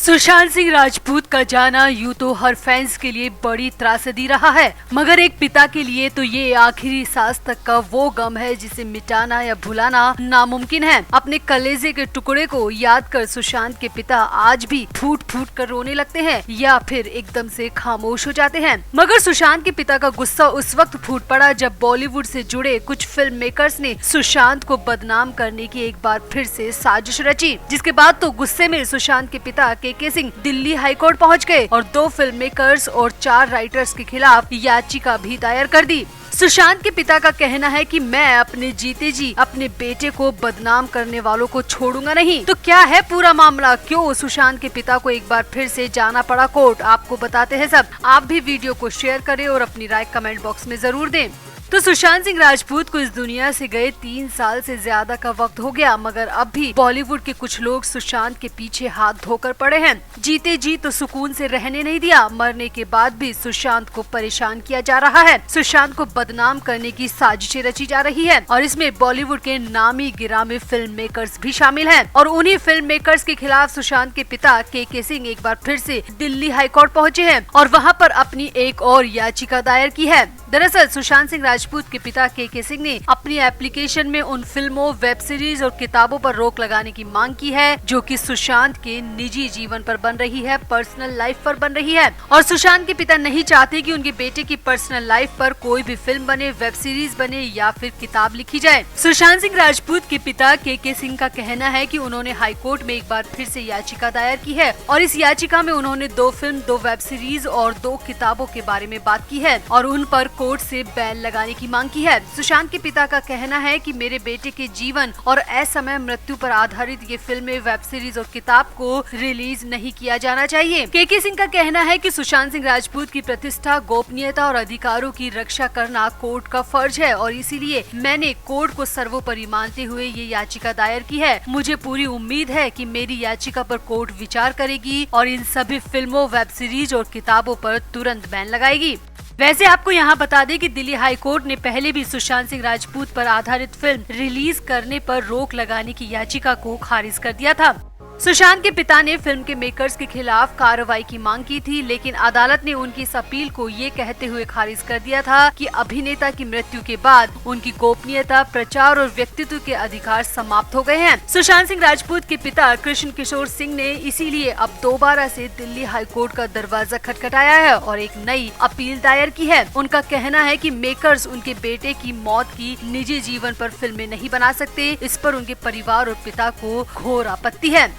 सुशांत सिंह राजपूत का जाना यूं तो हर फैंस के लिए बड़ी त्रासदी रहा है, मगर एक पिता के लिए तो ये आखिरी सांस तक का वो गम है जिसे मिटाना या भुलाना नामुमकिन है। अपने कलेजे के टुकड़े को याद कर सुशांत के पिता आज भी फूट फूट कर रोने लगते हैं या फिर एकदम से खामोश हो जाते हैं। मगर सुशांत के पिता का गुस्सा उस वक्त फूट पड़ा जब बॉलीवुड से जुड़े कुछ फिल्म मेकर्स ने सुशांत को बदनाम करने की एक बार फिर से साजिश रची, जिसके बाद तो गुस्से में सुशांत के पिता के सिंह दिल्ली हाईकोर्ट पहुंच गए और 2 फिल्म मेकर्स और 4 राइटर्स के खिलाफ याचिका भी दायर कर दी। सुशांत के पिता का कहना है कि मैं अपने जीते जी अपने बेटे को बदनाम करने वालों को छोड़ूंगा नहीं। तो क्या है पूरा मामला, क्यों सुशांत के पिता को एक बार फिर से जाना पड़ा कोर्ट, आपको बताते हैं सब। आप भी वीडियो को शेयर करें और अपनी राय कमेंट बॉक्स में जरूर दें। तो सुशांत सिंह राजपूत को इस दुनिया से गए 3 साल से ज्यादा का वक्त हो गया, मगर अब भी बॉलीवुड के कुछ लोग सुशांत के पीछे हाथ धोकर पड़े हैं। जीते जी तो सुकून से रहने नहीं दिया, मरने के बाद भी सुशांत को परेशान किया जा रहा है। सुशांत को बदनाम करने की साजिशें रची जा रही है और इसमें बॉलीवुड के नामी गिरामी फिल्म मेकर्स भी शामिल हैं। और उन्हीं फिल्म मेकर्स के खिलाफ सुशांत के पिता के सिंह एक बार फिर से दिल्ली हाईकोर्ट पहुँचे हैं और वहाँ पर अपनी एक और याचिका दायर की है। दरअसल सुशांत सिंह राजपूत के पिता के सिंह ने अपनी एप्लीकेशन में उन फिल्मों, वेब सीरीज और किताबों पर रोक लगाने की मांग की है जो कि सुशांत के निजी जीवन पर बन रही है, पर्सनल लाइफ पर बन रही है। और सुशांत के पिता नहीं चाहते कि उनके बेटे की पर्सनल लाइफ पर कोई भी फिल्म बने, वेब सीरीज बने या फिर किताब लिखी जाए। सुशांत सिंह राजपूत के पिता के सिंह का कहना है कि उन्होंने हाईकोर्ट में एक बार फिर से याचिका दायर की है और इस याचिका में उन्होंने 2 फिल्म, 2 वेब सीरीज और 2 किताबों के बारे में बात की है और उन पर कोर्ट से बैन लगाने की मांग की है। सुशांत के पिता का कहना है कि मेरे बेटे के जीवन और असमय मृत्यु पर आधारित ये फिल्में, वेब सीरीज और किताब को रिलीज नहीं किया जाना चाहिए। के सिंह का कहना है कि सुशांत सिंह राजपूत की प्रतिष्ठा, गोपनीयता और अधिकारों की रक्षा करना कोर्ट का फर्ज है और इसीलिए मैंने कोर्ट को सर्वोपरि मानते हुए ये याचिका दायर की है। मुझे पूरी उम्मीद है कि मेरी याचिका पर कोर्ट विचार करेगी और इन सभी फिल्मों, वेब सीरीज और किताबों पर तुरंत बैन लगाएगी। वैसे आपको यहाँ बता दें कि दिल्ली हाई कोर्ट ने पहले भी सुशांत सिंह राजपूत पर आधारित फिल्म रिलीज करने पर रोक लगाने की याचिका को खारिज कर दिया था। सुशांत के पिता ने फिल्म के मेकर्स के खिलाफ कार्रवाई की मांग की थी, लेकिन अदालत ने उनकी इस अपील को ये कहते हुए खारिज कर दिया था कि अभिनेता की मृत्यु के बाद उनकी गोपनीयता, प्रचार और व्यक्तित्व के अधिकार समाप्त हो गए हैं। सुशांत सिंह राजपूत के पिता कृष्ण किशोर सिंह ने इसीलिए अब दोबारा से दिल्ली हाईकोर्ट का दरवाजा खटखटाया है और एक नई अपील दायर की है। उनका कहना है कि मेकर्स उनके बेटे की मौत की निजी जीवन पर फिल्में नहीं बना सकते। इस पर उनके परिवार और पिता को घोर आपत्ति है।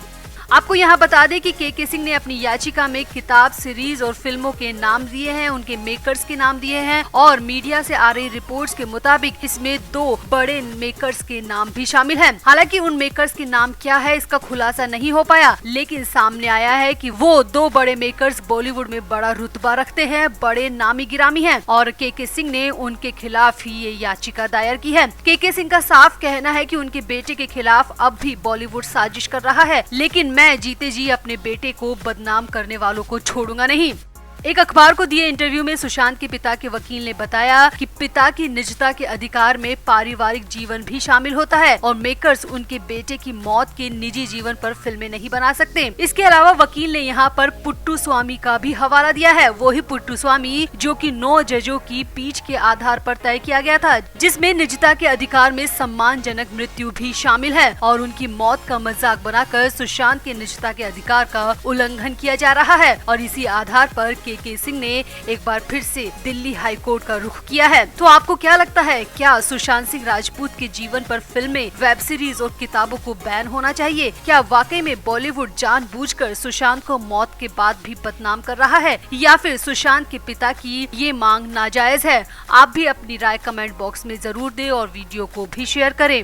आपको यहाँ बता दें कि के सिंह ने अपनी याचिका में किताब, सीरीज और फिल्मों के नाम दिए हैं, उनके मेकर्स के नाम दिए हैं और मीडिया से आ रही रिपोर्ट्स के मुताबिक इसमें 2 बड़े मेकर्स के नाम भी शामिल हैं। हालांकि उन मेकर्स के नाम क्या है इसका खुलासा नहीं हो पाया, लेकिन सामने आया है कि वो 2 बड़े मेकर्स बॉलीवुड में बड़ा रुतबा रखते हैं, बड़े नामी गिरामी हैं और के सिंह ने उनके खिलाफ ही ये याचिका दायर की है। के सिंह का साफ कहना है कि उनके बेटे के खिलाफ अब भी बॉलीवुड साजिश कर रहा है, लेकिन मैं जीते जी अपने बेटे को बदनाम करने वालों को छोड़ूंगा नहीं। एक अखबार को दिए इंटरव्यू में सुशांत के पिता के वकील ने बताया कि पिता की निजता के अधिकार में पारिवारिक जीवन भी शामिल होता है और मेकर्स उनके बेटे की मौत के निजी जीवन पर फिल्में नहीं बना सकते। इसके अलावा वकील ने यहाँ पर पुट्टू स्वामी का भी हवाला दिया है, वही पुट्टू स्वामी जो कि 9 जजों की पीठ के आधार पर तय किया गया था, जिसमें निजता के अधिकार में सम्मानजनक मृत्यु भी शामिल है और उनकी मौत का मजाक बनाकर सुशांत के निजता के अधिकार का उल्लंघन किया जा रहा है और इसी आधार पर के सिंह ने एक बार फिर से दिल्ली हाई कोर्ट का रुख किया है। तो आपको क्या लगता है, क्या सुशांत सिंह राजपूत के जीवन पर फिल्में, वेब सीरीज और किताबों को बैन होना चाहिए? क्या वाकई में बॉलीवुड जानबूझकर सुशांत को मौत के बाद भी बदनाम कर रहा है या फिर सुशांत के पिता की ये मांग नाजायज है? आप भी अपनी राय कमेंट बॉक्स में जरूर दें और वीडियो को भी शेयर करें।